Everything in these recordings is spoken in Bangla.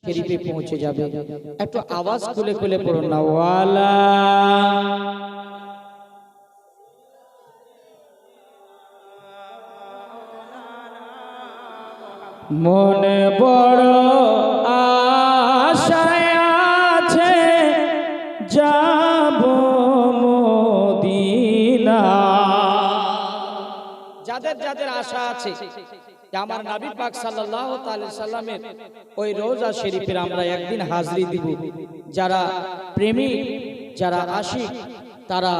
শরীফে পৌঁছে যাবে। একটু আওয়াজ খুলে খুলে পড়ুন না, ওয়ালা মনে বড় আশায় আছে যাব মদিনা। যাদের যাদের আশা আছে যে আমার নবী পাক সাল্লাল্লাহু তাআলা সাল্লামের ওই রওজা শরীফের আমরা একদিন হাজরি দিব, যারা প্রেমী যারা আশিক তারা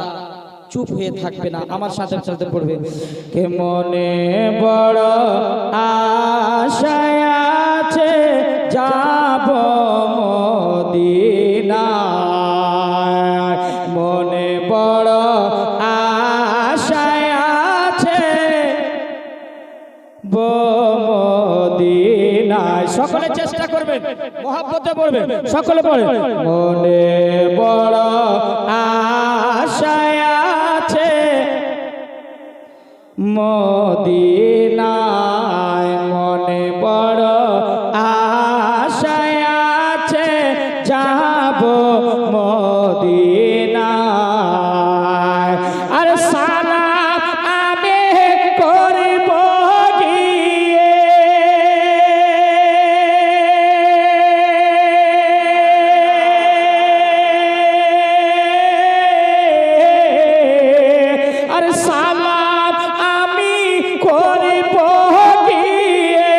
চুপ হয়ে থাকবে না, আমার সাথে সাথে পড়বে। কে মনে বড় আশায় আছে যাব মদিনা, মনে বড় আশায় আছে মদিনায়। সকলে চেষ্টা করবেন, মহব্বতে পড়বেন, সকলে পড়ে। মনে বড় আশায় আছে মদিনায়, মনে বড় আশায় আছে যাব মদিনায়। আর সালাম আমি করব গিয়ে আর সালাম আমি করব গিয়ে,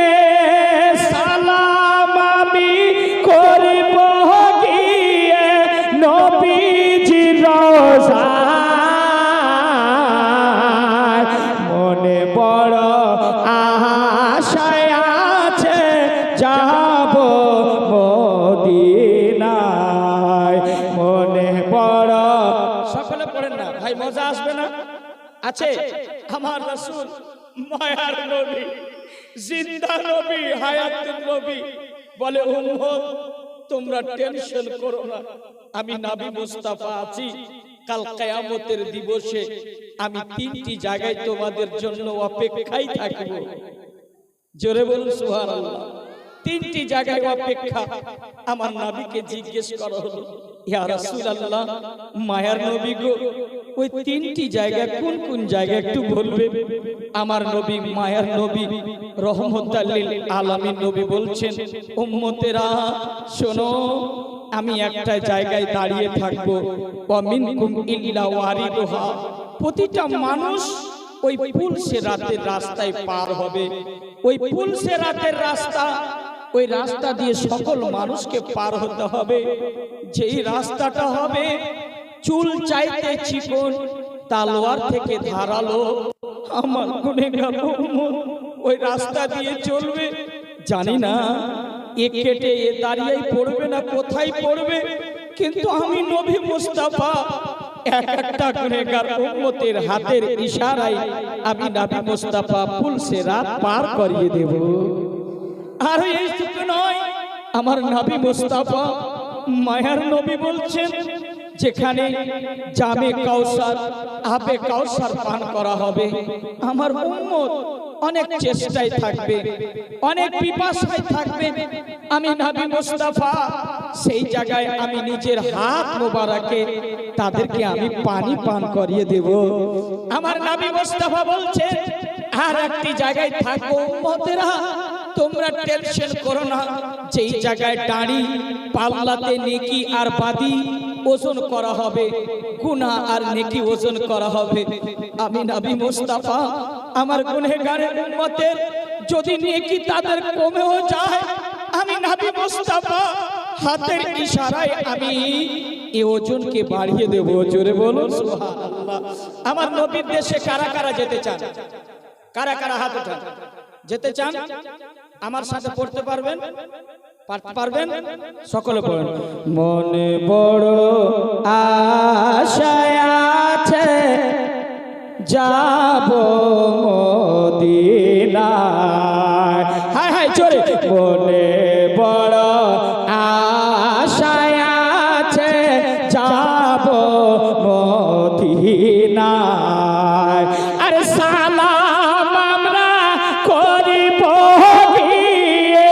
সালাম আমি করব গিয়ে নবীজির রওজায়। মনে বড় আশায় আছে যাব মদিনায়, মনে বড়। সকলে পড়েন না ভাই, মজা আসবে না? আছে আমার রাসূল মায়ার নবী, জিন্দা নবী, হায়াতুন নবী বলে, উম্মত তোমরা টেনশন করো না, আমি নবী মুস্তাফা আছি। কাল কিয়ামতের দিবসে আমি তিনটি জায়গায় তোমাদের জন্য অপেক্ষায় থাকব। জোরে বলুন সুবহানাল্লাহ। তিনটি জায়গায় অপেক্ষা। আমার নবীকে জিজ্ঞেস করা হলো, ইয়া রাসূলুল্লাহ, মায়ার নবী গো, ওই তিনটি জায়গা কোন কোন জায়গা একটু বলবে? আমার নবী মায়ার নবী রহমতাল লিল আলামিন নবী বলছেন, উম্মতেরা শোনো, আমি একটা জায়গায় দাঁড়িয়ে থাকবো, ওয়া মিনকুম ইল্লা ওয়ারিদুহা, প্রতিটা মানুষ ওই পুল সিরাতের রাস্তায় পার হবে। ওই পুল সিরাতের রাস্তা, ওই রাস্তা দিয়ে সকল মানুষকে পার হতে হবে। যেই রাস্তাটা হবে চুল চাইতে চিকন, তালোয়ার থেকে ধারালো। আমার গুনাহগার উম্মত ওই রাস্তা দিয়ে চলবে, জানি না এ কেটে এ দাঁড়িয়েই পড়বে না কোথায় পড়বে, কিন্তু আমি নবী মুস্তাফা এক একটা গুনাহগার উম্মতের হাতের ইশারায় আমি নবী মুস্তাফা পুল সিরাত পার করিয়ে দেব। আর এইটুকু নয়, আমার নবী মুস্তাফা মায়ার নবী বলছেন, যেখানে জামে কাউসার আবে কাউসার পান করা হবে, আমার উম্মত অনেক চেষ্টায় থাকবে, অনেক পিপাসায় থাকবে, আমি নবী মুস্তাফা সেই জায়গায় আমি নিজের হাত মোবারকে তাদেরকে আমি পানি পান করিয়ে দেব। আমার নবী মুস্তাফা বলছেন, আর একটি জায়গায় থাকবো উম্মতেরা, তোমরা টেনশন করো না, যেই জায়গায় দাঁড়ি পাল্লাতে নেকি আর বাদি ওজন করা হবে, গুনাহ আর নেকি ওজন করা হবে। আমি নবী মুস্তাফা আমার গুনাহগারের উম্মতের যদি নেকি তাদের কমেও যায়, আমি নবী মুস্তাফা হাতের ইশারায় আমি এই ওজনকে বাড়িয়ে দেব। জোরে বলুন সুবহানাল্লাহ। আমার নবীর দেশে কারা কারা যেতে চান? কারা কারা হাত উঠান, যেতে চান? আমার সাথে পড়তে পারবেন? পারবেন? সকলে পড়েন। মনে বড় আশায় আছে যাব মদিনায়। হায় হায় জোরে। মনে বড় আশায় আছে যাব মদিনায়। আরে সালাম আমরা করিব গিয়ে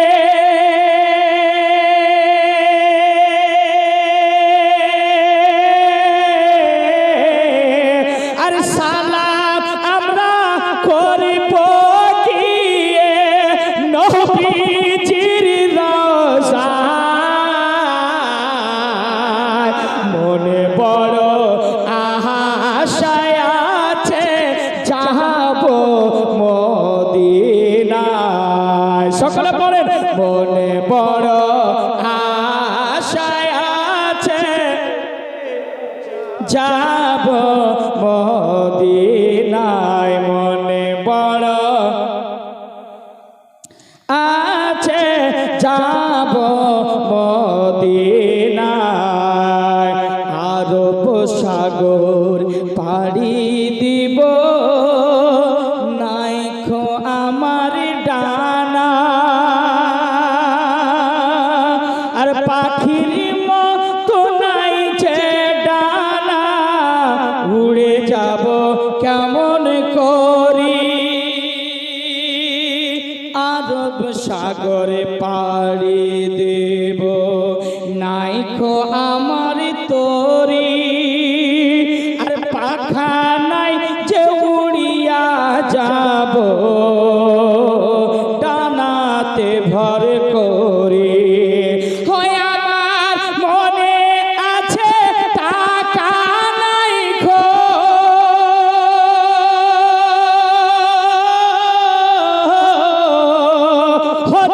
পাখির মতো নাই যে ডানা, উড়ে যাব কেমন করি, আরব সাগরে পাড়ি দেব, নাইকো আমার তরি, আর পাখা নাই যে উড়িয়া যাব, ডানাতে ভর করি। হয় আমার মনে আছে টাকা নাই গো,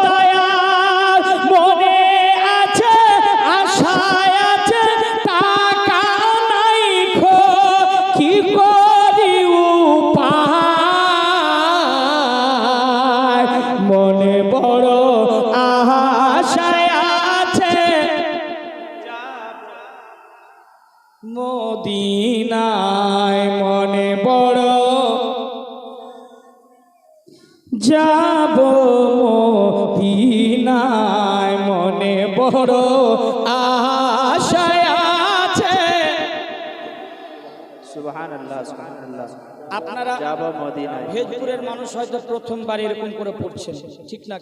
দয়াল মনে আছে আশায় আছে টাকা নাই গো, কি করি উপায়, মনে বড় আশায় আছে মদিনায়, মনে বড় যাব মদিনায়, মনে বড় আশায় আছে। সুবহানাল্লাহ সুবহানাল্লাহ। আপনারা যাব মদিনায়। ভেজপুরের মানুষ হয়তো প্রথমবার এরকম করে পড়ছেন, ঠিক না?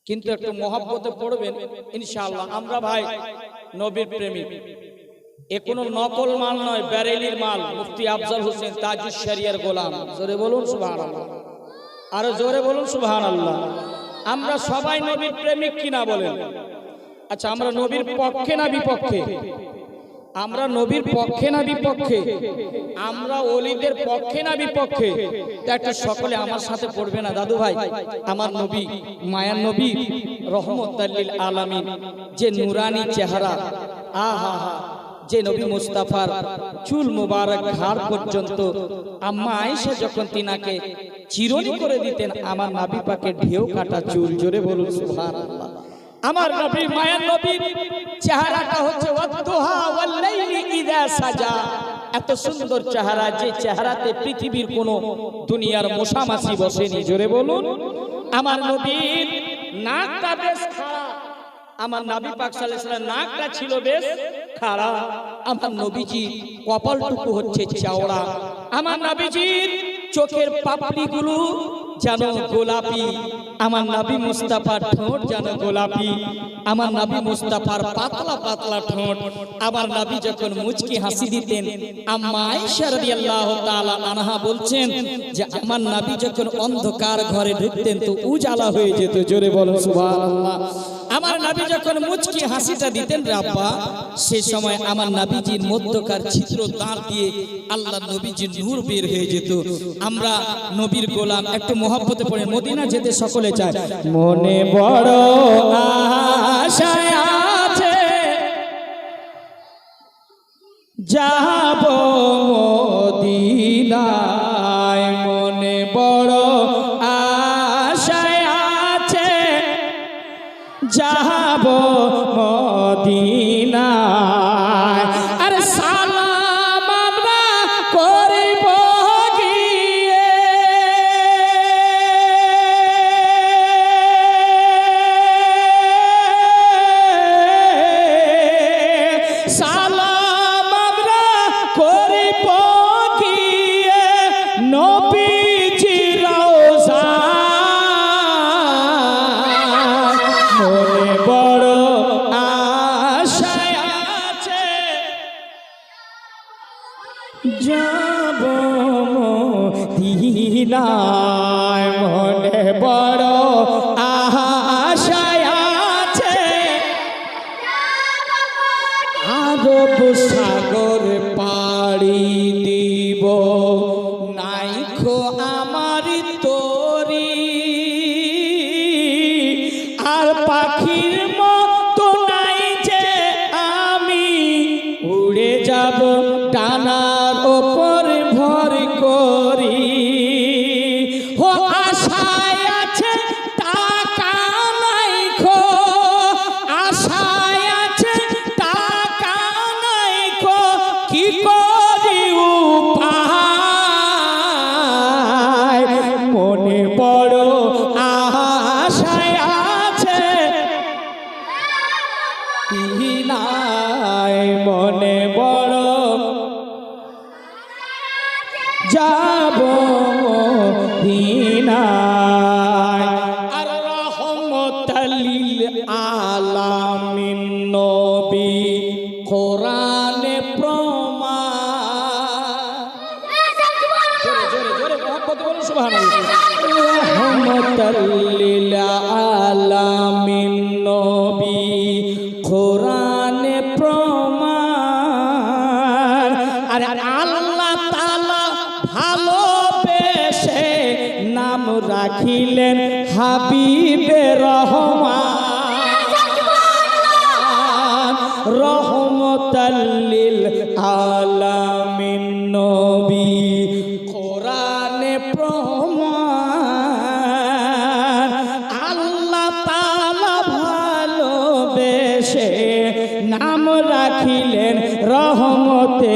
কিন্তু একটু মহব্বতে পড়বেন ইনশাআল্লাহ। আমরা ভাই নবীর প্রেমিক, এ কোনো নকল মাল নয়, ব্যারেলির মাল। মুফতি আফজাল হোসেন তাজুস শরিয়ার গোলাম। জোরে বলুন সুবহানাল্লাহ, আরো জোরে বলুন সুবহানাল্লাহ। আমরা সবাই নবীর প্রেমিক কিনা বলেন? আচ্ছা, আমরা নবীর পক্ষে না বিপক্ষে? আমরা নবীর পক্ষে না বিপক্ষে? আমরা ওলিদের পক্ষে না বিপক্ষে? তা একটু সকলে আমার সাথে পড়বে না দাদু ভাই? আমার নবী, মায়ার নবী, রহমতুল লিল আলামিন, যে নুরানি চেহারা, আহা হা, যে নবী মুস্তাফার চুল মুবারক ঘাড় পর্যন্ত আম্মা আয়েশা যখন তিনাকে চিরনি করে দিতেন, আমার নবী পাকের ঢেউ কাটা চুল। জোরে বলুন সুবহানাল্লাহ। আমার নবী, মায়ার নবীর চেহারাটা হচ্ছে ওয়াদুহা ওয়াল লাইলি ইযা সাজা। এত সুন্দর চেহারা, যে চেহারাতে পৃথিবীর কোন দুনিয়ার মশামাছি বসেনি। জোরে বলুন। আমার নবীর নাকটা বেশ খাড়া, আমার নবী পাক সাল্লাল্লাহু আলাইহি ওয়াসাল্লাম নাকটা ছিল বেশ খাড়া। আমার নবীজি কপালটুকু হচ্ছে চওড়া। আমার নবীজির চোখের পাপড়িগুলো যেন গোলাপি, আমার নবী মুস্তাফার ঠোঁট যেন গোলাপি, আমার নবী মুস্তাফার পাতলা পাতলা ঠোঁট। আমার নবী যখন মুচকি হাসি দিতেন, আম্মা আয়েশা রাদিয়াল্লাহু তাআলা আনহা বলছেন যে আমার নবী যখন অন্ধকার ঘরে ঢুকতেন তো উজালা হয়ে যেত। জোরে বলো সুবহানাল্লাহ। আমার নবী যখন মুচকি হাসিটা দিতেন রাব্বা, সে সময় আমার নবীজির মধ্যকার ছিদ্র দাঁত দিয়ে আল্লাহ নবীজির নূর বের হয়ে যেত। আমরা নবীর গোলাম, একটু মহব্বতে পড়ে মদিনা যেতে সকলে চায়। মনে বড় আশা আছে যাব মদিনায়, মনে বড় আশা আছে যাব মদিনায়। আরে সালাম আমরা করিব গিয়ে, সালাম আমরা করিব গিয়ে নবীজির রওজায়, মনে বড় আশা আছে যাব মদিনায়, মনে বড় আশা আছে আরব সাগর পাড়ি দিব, নাইকো আমার তরি, আর পাখির মতো নাই যে আমি, উড়ে যাব ডানার ওপর ভর করি। তিনায় মনে বড় যাব দিনায় আর রহমতাল লিল আলামিন নবী কোরআনে প্রমাণ জোরে জোরে জোরে মোহাম্মদ বলুন সুবহানাল্লাহ রহমতাল লিল আলামিন নবী কোরআনে প্রমাণ আর আল্লাহ তাআলা ভালোবেসে নাম রাখিলেন হাবিবে রহমান রহমতাল লিল আলামিন নবী কোরআনে প্রমাণ আল্লাহ তাআলা ভালোবেসে নাম রাখিলেন রহমতে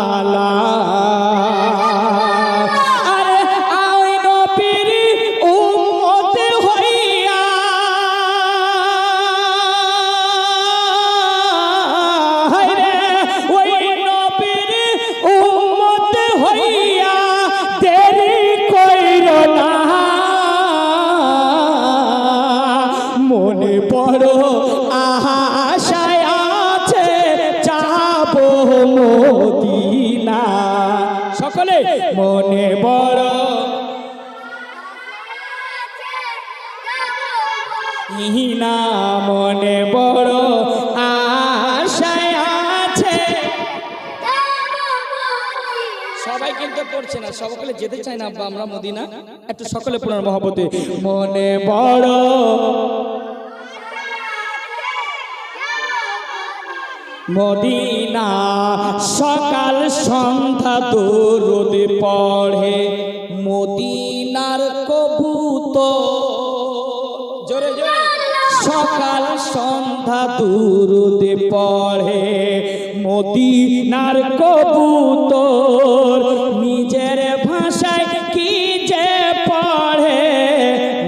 আলা আরে ওই নবীর উম্মত হইয়া হায়রে ওই নবীর উম্মত হইয়া দেরি কইরো না মনে বড় আশায় আছে যাব মদিনা সকলে মনে বড় ইহিনা মনে বড় আশায় আছে সবাই কিন্তু পড়ছে না সকলে যেতে চায় না আব্বা আমরা মদিনা একটু সকলে পুনর মহব্বতে মনে বড় মদিনা সকাল সন্ধ্যা দরুদ পড়ে মদিনার কবুতর জোরে জোরে সকাল সন্ধ্যা দরুদ পড়ে মদিনার কবুতর নিজের ভাষায় কি যে পড়ে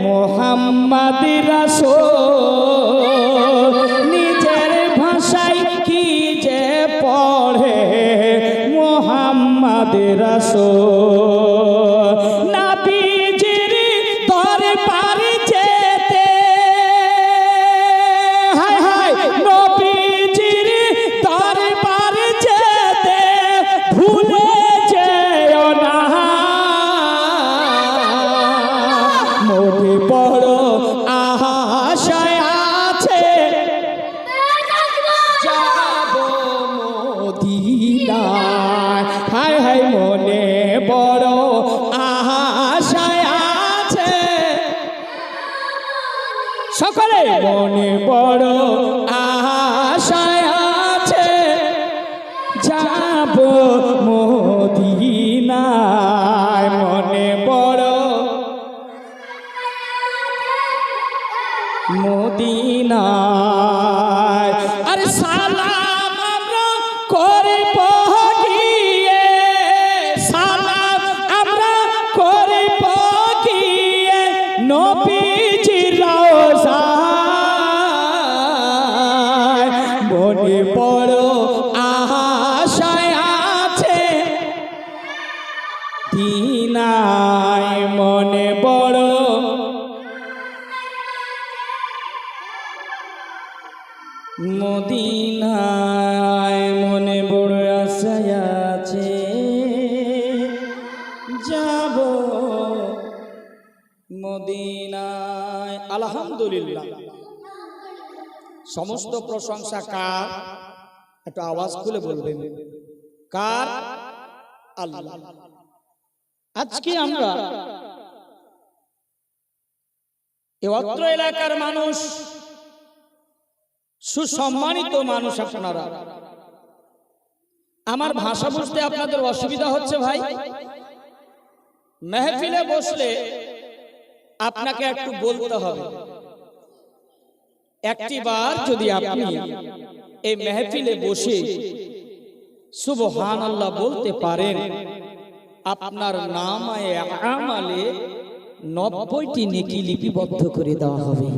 মুহাম্মদ রাসূল নিজের ভাষায় কি যে পড়ে মুহাম্মদ রাসূল নবীজির দরবারে যেতে হায় হায় নবীজির দরবারে যেতে ভুলে যেও না মোরে বড় আশায় আছে যাব মদিনায় হায় হায় মনে বড় আশায় আছে সকলে মনে বড় আশায় আছে যাব মদিনায় মনে বড় মদিনায় আর সালাম আমরা করব গিয়ে সালাম আমরা করব গিয়ে নবীজির রওজায় মনে বড় আশায় আছে দিনায় মনে বড় মদিনায় মনে বড় আশায় আছে যাব মদিনায় আলহামদুলিল্লাহ সমস্ত প্রশংসা কার একটু আওয়াজ খুলে বলবেন কার আল্লাহ আজকে আমরা এই অত্র এলাকার মানুষ সুসম্মানিত মানুষ আপনারা আমার ভাষা বুঝতে আপনাদের অসুবিধা হচ্ছে ভাই মেহফিলে বসলে আপনাকে একটু বলতে হবে একটিবার যদি আপনি এই মেহফিলে বসে সুবহানাল্লাহ বলতে পারেন আপনার নামায়ে আমালে 90টি নেকি লিপিবদ্ধ করে দেওয়া হবে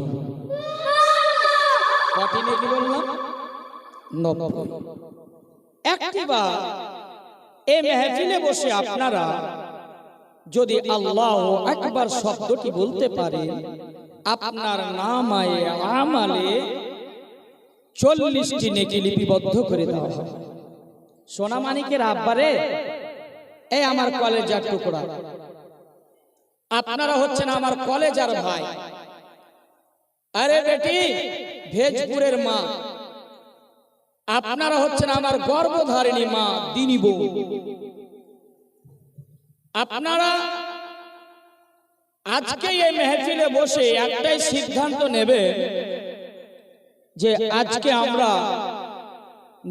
কটি নেকি বললাম 90। একটিবার এই মেহফিলে বসে আপনারা যদি আল্লাহু আকবার শব্দটি বলতে পারেন, আপনার নামায়ে আমালে 40টি নেকি লিপিবদ্ধ করে দেওয়া হবে। সোনামানিকের আব্বারে, এই আমার কলেজার টুকরা, আপনারা হচ্ছেন আমার কলেজার ভাই। আরে বেটি, ভেজপুরের মা, আপনারা হচ্ছেন আমার গর্ভধারিণী মা, দিনী বউ। আপনারা আজকে এই মেহফিলে বসে একটাই সিদ্ধান্ত নেবে যে আজকে আমরা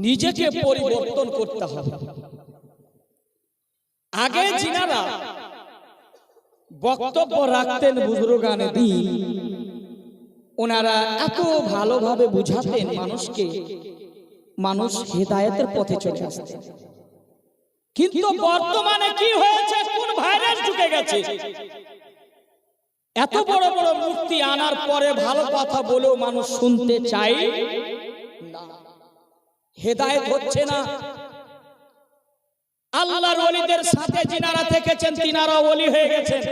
নিজেকে পরিবর্তন করতে হবে। আগে যিনারা বক্তব্য রাখতেন বুজুর্গানে দ্বীন, ওনারা এত ভালোভাবে বুঝাতেন মানুষকে, মানুষ হেদায়েতের পথে চলে আসতেন। কিন্তু বর্তমানে কি হয়েছে, কোন ভাইরাস ঢুকে গেছে? এত বড় বড় মূর্তি আনার পরে ভালো কথা বলেও মানুষ শুনতে চায় না, হেদায়েত হচ্ছে না। আল্লাহর ওলিদের সাথে যিনারা থেকেছেন তিনারা ওলি হয়ে গেছেন,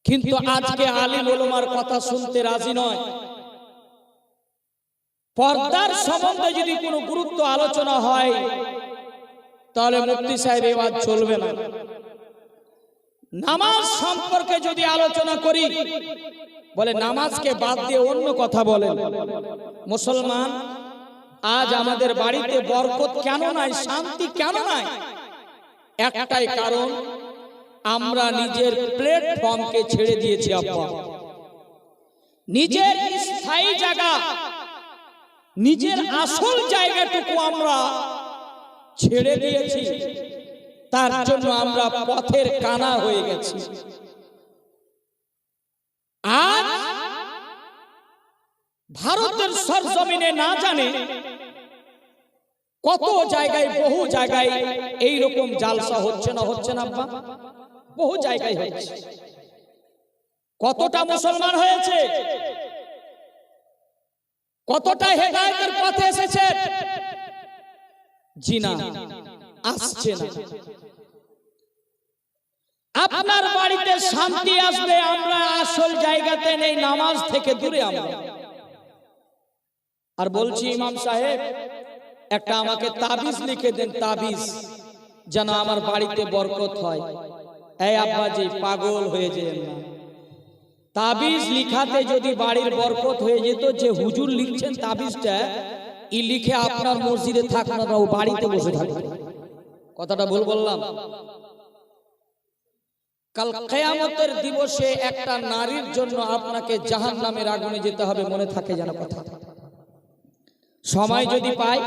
কিন্তু আজকে আলিম ওলামার কথা শুনতে রাজি নয়। পর্দার সম্বন্ধে যদি কোনো গুরুত্ব আলোচনা হয় তাহলে মুফতি সাহেব এবার চলবে না। নামাজ সম্পর্কে যদি আলোচনা করি, বলে নামাজকে বাদ দিয়ে অন্য কথা বলেন। মুসলমান, আজ আমাদের বাড়িতে বরকত কেন নাই, শান্তি কেন নাই? একটাই কারণ, আমরা নিজের প্ল্যাটফর্মকে ছেড়ে দিয়েছি। আব্বা, নিজের স্থায়ী জায়গা, নিজের আসল জায়গাটুকু আমরা ছেড়ে দিয়েছি। তার জন্য আমরা পথের কানা হয়ে গেছি। আজ ভারতের সরজমিনে না জানে কত জায়গায়, বহু জায়গায় এইরকম জালসা হচ্ছে না, হচ্ছে না আব্বা? বহু জায়গায় হচ্ছে। কতটা মুসলমান হয়েছে, কতটা হেদায়েতের পথে এসেছে? জি না, আসছে না। আপনার বাড়িতে শান্তি আসবে, আমরা আসল জায়গাতে নেই, নামাজ থেকে দূরে আমরা। আর বলছি ইমাম সাহেব, একটা আমাকে তাবিজ লিখে দেন, তাবিজ, যেন আমার বাড়িতে বরকত হয়। এই আব্বাজি, পাগল হয়ে যেন না। তাবিজ লিখাতে যদি বাড়ির বরকত হয়ে যেত, যে হুজুর লিখছেন তাবিজটা, ই লিখে আপনার মসজিদে থাক না, ও বাড়িতে বসে থাকবে। কথাটা ভুল বললাম? কাল কিয়ামতের দিবসে একটা নারীর জন্য আপনাকে জাহান্নামের আগুনে যেতে হবে, মনে থাকে যেন কথা। সময় যদি পাই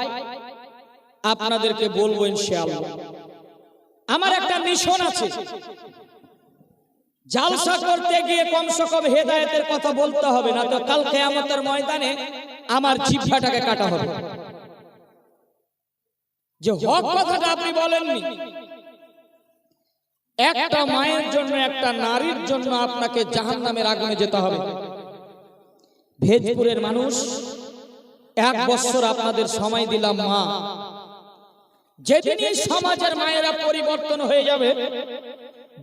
আপনাদেরকে বলবো ইনশাআল্লাহ। আমার একটা মিশন আছে, জালসা করতে গিয়ে কমসে কম হেদায়েতের কথা বলতে হবে, না তো কাল কিয়ামতের ময়দানে আমার জিহ্বাটাকে কাটা হবে। যে হক কথাটা আপনি বলেননি, একটা মায়ের জন্য, একটা নারীর জন্য আপনাকে জাহান্নামের আগুনে যেতে হবে। ভেজপুরের মানুষ, 1 বছর আপনাদের সময় দিলাম। মা, যেদিন এই সমাজের মায়েরা পরিবর্তন হয়ে যাবে,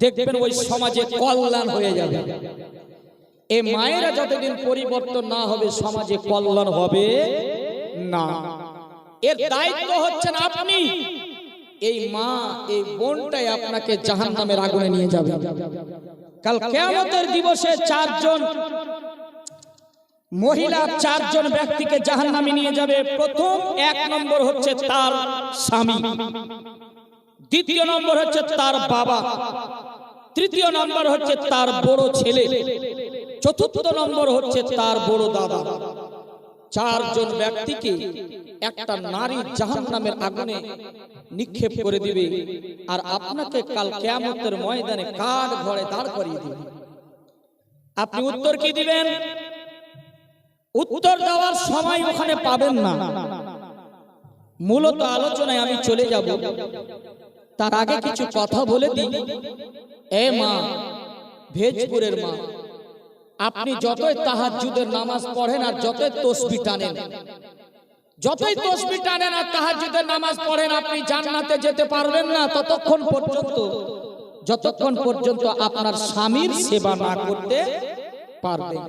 দেখবেন ওই সমাজে কল্যাণ হয়ে যাবে। এই মায়েরা যতদিন পরিবর্তন না হবে, সমাজে কল্যাণ হবে না। এর দায়িত্ব হচ্ছেন আপনি। এই মা, এই বোনটাই আপনাকে জাহান্নামের আগুনে নিয়ে যাবে। কাল কিয়ামতের দিবসে 4 জন মহিলা, 4 জন ব্যক্তিকে জাহান্নামে নিয়ে যাবে। প্রথম 1 নম্বর হচ্ছে তার স্বামী, দ্বিতীয় নম্বর হচ্ছে তার বাবা, তৃতীয় নম্বর হচ্ছে তার বড় ছেলে, চতুর্থ নম্বর হচ্ছে তার বড় দাদা। 4 জন ব্যক্তিকে একটা নারী জাহান্নামের আগুনে নিক্ষেপ করে দিবে, আর আপনাকে কাল কিয়ামতের ময়দানে কাঠ ঘরে দাঁড় করিয়ে দিবে। আপনি উত্তর কি দিবেন? উত্তর দেওয়ার সময় ওখানে পাবেন না। মূলত আলোচনায় আমি চলে যাব, তার আগে কিছু কথা বলে দিই। এ মা, ভেজপুরের মা, আপনি যতই তাহাজ্জুদের নামাজ পড়েন আর যতই তাসবিহ টানেন, যতই তাসবিহ টানেন আর তাহাজ্জুদের নামাজ পড়েন, আপনি জান্নাতে যেতে পারবেন না যতক্ষণ পর্যন্ত আপনার স্বামীর সেবা না করতে পারবেন।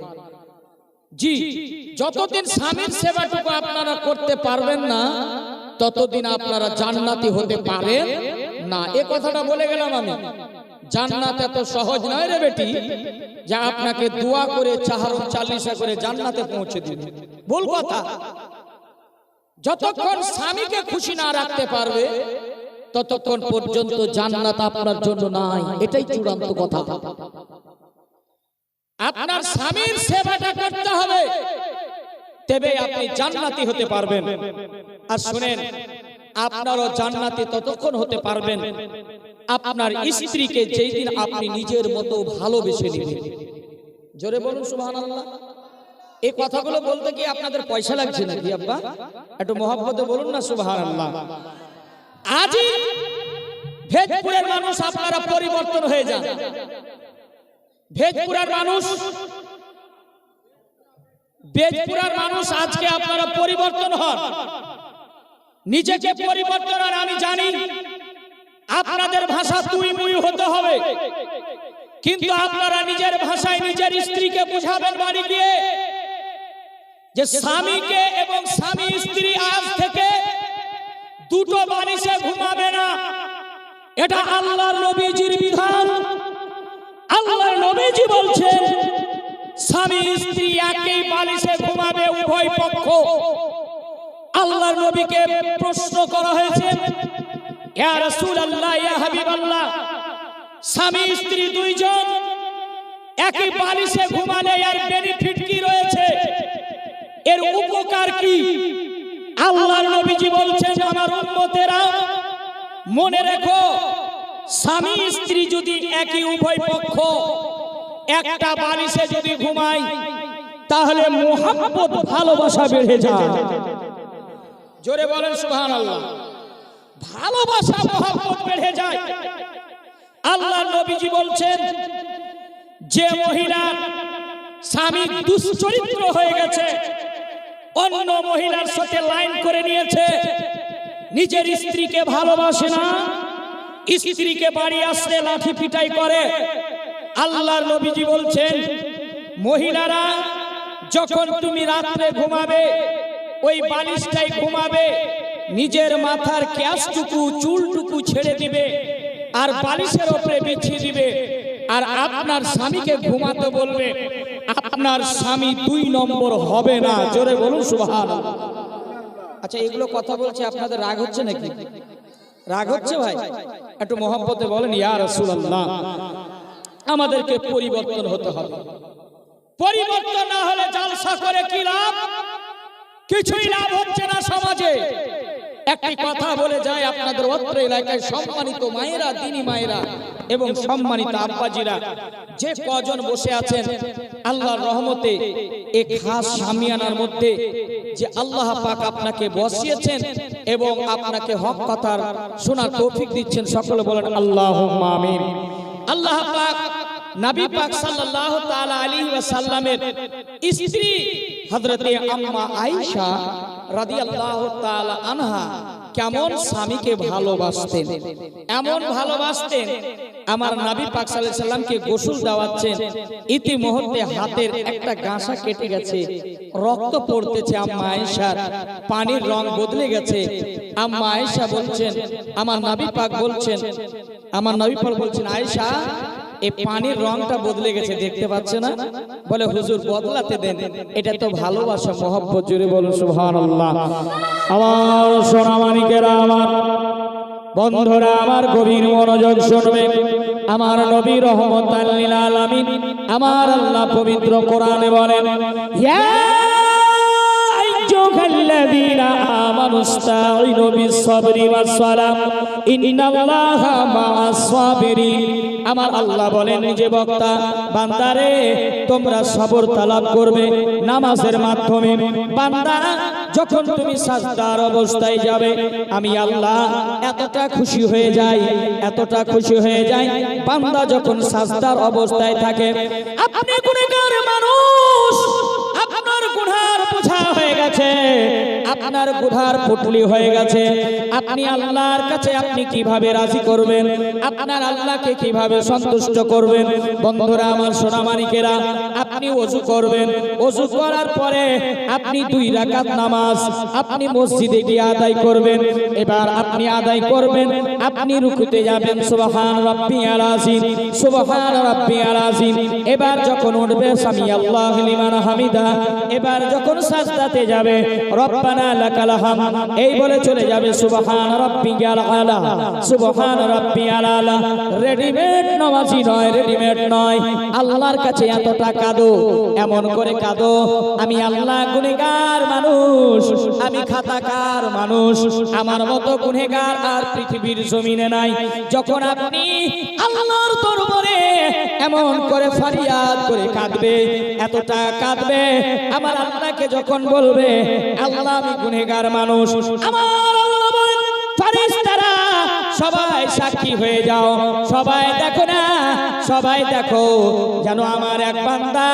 জি, যতদিন স্বামীর সেবাটুকু আপনারা করতে পারবেন না, ততদিন আপনারা জান্নাতি হতে পারেন না। এ কথাটা বলে গেলাম আমি। জান্নাত এত সহজ নয় রে বেটি, যা আপনাকে দোয়া করে চাহারুন চালিশা করে জান্নাতে পৌঁছে দিবে। ভুল কথা। যতক্ষণ স্বামীকে খুশি না রাখতে পারবে, ততক্ষণ পর্যন্ত জান্নাত আপনার জন্য নাই। এটাই চূড়ান্ত কথা। আপনার স্বামীর সেবাটা করতে হবে, তবে আপনি জান্নাতি হতে পারবেন। আর শুনেন, আপনারও জান্নাতি ততক্ষণ হতে পারবেন আপনার স্ত্রীকে যেই দিন আপনি নিজের মতো ভালোবেসে নেবেন। জোরে বলুন সুবহানাল্লাহ। এই কথাগুলো বলতে কি আপনাদের পয়সা লাগছে নাকি আব্বা? একটু মহব্বতে বলুন না সুবহানাল্লাহ। আজই ভেজপুরের মানুষ আপনারা পরিবর্তন হয়ে যান। ভেজপুরের মানুষ আজকে আপনারা পরিবর্তন হন, নিজেকে পরিবর্তন। আর আমি জানি আপনাদের ভাষা তুই মুই হতে হবে, কিন্তু আপনারা নিজের ভাষায় নিজের স্ত্রীকে বুঝাবেন বাড়ি গিয়ে যে স্বামীকে এবং স্বামী স্ত্রী আজ থেকে দুটো বালিশে ঘুমাবে না। এটা আল্লাহর নবীজির বিধান। আল্লাহর নবীজি বলছেন স্বামী স্ত্রী একই বালিশে ঘুমাবে, উভয় পক্ষ। আল্লাহর নবীকে প্রশ্ন করা হয়েছে, ইয়া রাসূলুল্লাহ, ইয়া হাবিবাল্লাহ, স্বামী স্ত্রী দুইজন একই বালিশে ঘুমালে এর বেনিফিট কি রয়েছে, এর উপকার কি? আল্লাহর নবীজি বলছেন, আমার উম্মতেরা মনে রেখো, স্বামী স্ত্রী যদি একই উভয় পক্ষ একটা বালিশে যদি ঘুমায়, তাহলে মুহাব্বত ভালোবাসা বেড়ে যায়। জোরে বলেন সুবহানাল্লাহ। ভালোবাসা মুহাব্বত বেড়ে যায়। আল্লাহর নবীজি বলছেন, যে মহিলা স্বামী দুশ্চরিত্র হয়ে গেছে, অন্য মহিলার সাথে লাইন করে নিয়েছে, নিজের স্ত্রীকে ভালোবাসে না, স্ত্রীকে বাড়ি আসলে লাঠি পিটাই করে, আল্লাহর নবীজি বলছেন, মহিলারা যখন তুমি রাত্রে ঘুমাবে, ওই বালিশটাই ঘুমাবে, নিজের মাথার ক্যাশটুকু চুলটুকু ছেড়ে দিবে আর বালিশের উপরে বিছিয়ে দিবে, আর আপনার স্বামীকে ঘুমাতে বলবে। আপনার স্বামী 2 নম্বর হবে না। জোরে বলুন সুবহানাল্লাহ। আচ্ছা, এগুলো কথা বলছে, আপনাদের রাগ হচ্ছে নাকি? রাগ হচ্ছে ভাই? একটু মহব্বতে বলেন, ইয়া রাসূলুল্লাহ। আমাদেরকে পরিবর্তন হতে হবে। পরিবর্তন না হলে জালসা করে কি লাভ? কিছুই লাভ হচ্ছে না সমাজে। একটি কথা বলে যায়, আপনাদের অত্র এলাকায় সম্মানিত মায়েরা, দিনী মায়েরা এবং সম্মানিত আব্বাজিরা যে কজন বসে আছেন, আল্লাহর রহমতে এক খাস শামিয়ানার মধ্যে যে আল্লাহ পাক আপনাকে বসিয়েছেন এবং আপনাকে হক কথার শোনার তৌফিক দিচ্ছেন, সকলে বলেন আল্লাহুম্মা আমিন। আল্লাহ পাক নবী পাক সাল্লাল্লাহু তাআলা আলাইহি ওয়াসাল্লামের স্ত্রী হযরতে আম্মা আয়েশা রাদিয়াল্লাহু তাআলা আনহা কেমন স্বামীকে ভালোবাসতেন, এমন ভালোবাসতেন, আমার নবী পাক সাল্লাল্লাহু আলাইহি সাল্লামকে গোসল দেওয়াচ্ছেন, ইতিমধ্যে হাতের একটা গাঁসা কেটে গেছে, রক্ত পড়তেছে। আম্মা আয়েশার পানির রং বদলে গেছে। আম্মা আয়েশা বলছেন, আমার নবী পাক বলছেন, আয়েশা, এই পানির রংটা বদলে গেছে, দেখতে পাচ্ছে না? বলে, হুজুর বদলাতে দেন, এটা তো ভালোবাসা, মহব্বত। জোরে বলুন সুবহানাল্লাহ। আমার সোনামানিকেরা, আমার বন্ধুরা, আমার গভীর মনোযোগ শুনবেন। আমার নবী রহমাতাল লিল আলামিন, আমার আল্লাহ পবিত্র কোরআনে বলেন, ইয়া আইয়ুহাল্লাযীনা আমানুস্তাঈনু বিস-সাবরি ওয়াস-সালাম ইন্নাল্লাহা মা'আস সাবিরিন। আমার আল্লাহ বলেন, নিজে বক্তা, বান্দারে তোমরা সবর তালাব করবে নামাজের মাধ্যমে। বান্দা, যখন তুমি সাজদার অবস্থায় যাবে, আমি আল্লাহ এতটা খুশি হয়ে যাই, বান্দা যখন সাজদার অবস্থায় থাকে। আপনি গুনাহগার মানুষ, আপনার গুনার বোঝা হয়ে গেছে, আপনার গুধার পুটলি হয়ে গেছে, আপনি আল্লাহর কাছে আপনি কিভাবে রাজি করবেন, আপনার আল্লাহকে কিভাবে সন্তুষ্ট করবেন? বন্ধুরা আমার, সোনামানিকেরা, আপনি ওযু করবেন, ওযু করার পরে আপনি 2 রাকাত নামাজ আপনি মসজিদে গিয়ে আদায় করবেন। এবার আপনি আদায় করবেন, আপনি রুকুতে যাবেন, সুবহান রাব্বিয়াল আযীম, সুবহান রাব্বিয়াল আযীম। এবার যখন উঠবে সামি আল্লাহু লিমান হামিদা, এবার যখন সাজদাতে যাবে রব্বানা লাকাল হামদ এই বলে চলে যাবে সুবহান রাব্বিয়াল আলা, সুবহান রাব্বিয়াল আলা। রেডিমেড নামাজি নয়, রেডিমেড নয়। আল্লাহর কাছে এতটা কাঁদো, এমন করে কাঁদো, আমি আল্লাহ গুনাহগার মানুষ, আমি খাতাকার মানুষ, আমার মতো গুনাহগার আর পৃথিবীর জমিনে নাই। যখন আপনি আল্লাহর দরবারে এমন করে ফরিয়াদ করে কাঁদবে, এতটা কাঁদবে, আমার আল্লাহকে যখন বলবে আল্লাহ আমি গুনাহগার মানুষ, আমার আল্লাহ বলেন ফেরেশতারা সবাই সাক্ষী হয়ে যাও, সবাই দেখো না, সবাই দেখো যেন আমার এক বান্দা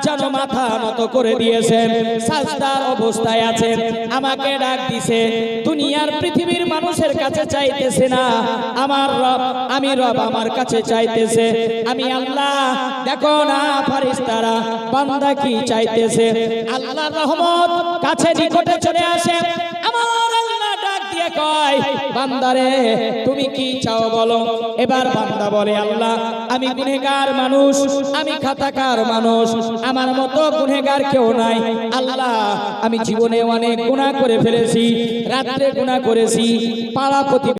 যেন মাথা নত করে দিয়েছেন, সাজদার অবস্থায় আছেন, আমাকে ডাক দিছে, দুনিয়ার পৃথিবীর মানুষের কাছে চাইতেছে না, আমার রব, আমি রব আমার কাছে চাইতেছে, আমি আল্লাহ। দেখো না ফেরেশতারা বান্দা কি চাইতেছে, আল্লাহর রহমত কাছে নিকটে চলে আসে, আমার আল্লাহ ডাক দিয়ে কয় বান্দারে তুমি কি চাও বলো। এবার বান্দা বলে আল্লাহ আমি গুনাহগার মানুষ, আমি খাতাকার মানুষ, আমার মতো গুনাহগার কেউ নাই, আল্লাহ আমি জীবনে অনেক গুনাহ করে ফেলেছি, রাত্রে গুনাহ করেছি, পাড়া প্রতি